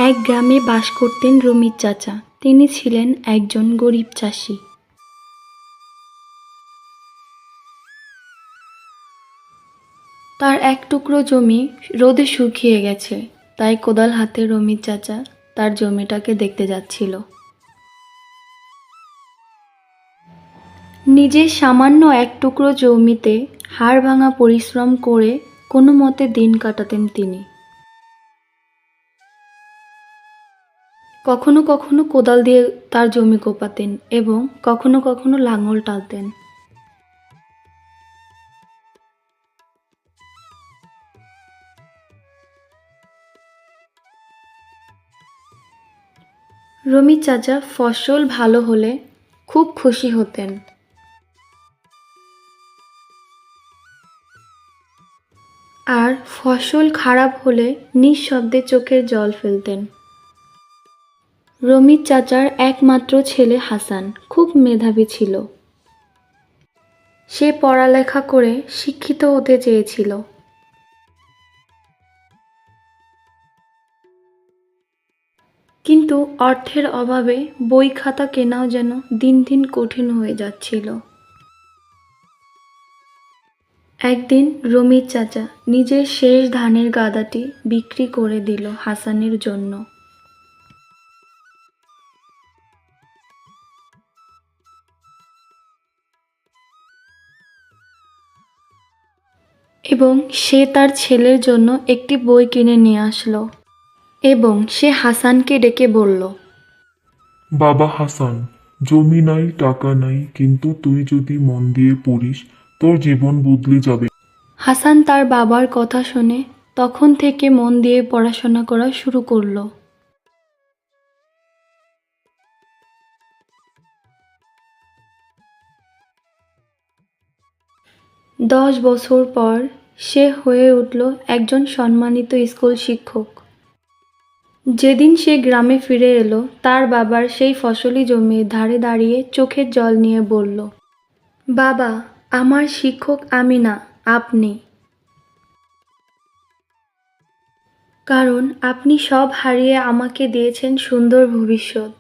এক গ্রামে বাস করতেন রমির চাচা। তিনি ছিলেন একজন গরিব চাষি। তার এক টুকরো জমি রোদে শুকিয়ে গেছে, তাই কোদাল হাতে রমির চাচা তার জমিটাকে দেখতে যাচ্ছিল। নিজের সামান্য এক টুকরো জমিতে হাড় ভাঙা পরিশ্রম করে কোনো মতে দিন কাটাতেন তিনি। কখনো কখনো কোদাল দিয়ে তার জমি কোপাতেন এবং কখনো কখনো লাঙল টানতেন। রমির চাচা ফসল ভালো হলে খুব খুশি হতেন, আর ফসল খারাপ হলে নিঃশব্দে চোখের জল ফেলতেন। রমির চাচার একমাত্র ছেলে হাসান খুব মেধাবী ছিল। সে পড়ালেখা করে শিক্ষিত হতে চেয়েছিল, কিন্তু অর্থের অভাবে বই খাতা কেনাও যেন দিন দিন কঠিন হয়ে যাচ্ছিল। একদিন রমির চাচা নিজের শেষ ধানের গাদাটি বিক্রি করে দিল হাসানের জন্য। এবং সে তার ছেলের জন্য একটি বই কিনে নিয়ে আসলো এবং সে হাসানকে ডেকে বলল, বাবা হাসান, জমি নাই টাকা নাই, কিন্তু তুই যদি মন দিয়ে পড়িস তোর জীবন বদলে যাবে। হাসান তার বাবার কথা শুনে তখন থেকে মন দিয়ে পড়াশোনা করা শুরু করলো। 10 বছর পর সে হয়ে উঠল একজন সম্মানিত স্কুল শিক্ষক। যেদিন সে গ্রামে ফিরে এলো, তার বাবার সেই ফসলি জমির ধারে দাঁড়িয়ে চোখের জল নিয়ে বলল, বাবা, আমার শিক্ষক আমি না, আপনি। কারণ আপনি সব হারিয়ে আমাকে দিয়েছেন সুন্দর ভবিষ্যৎ।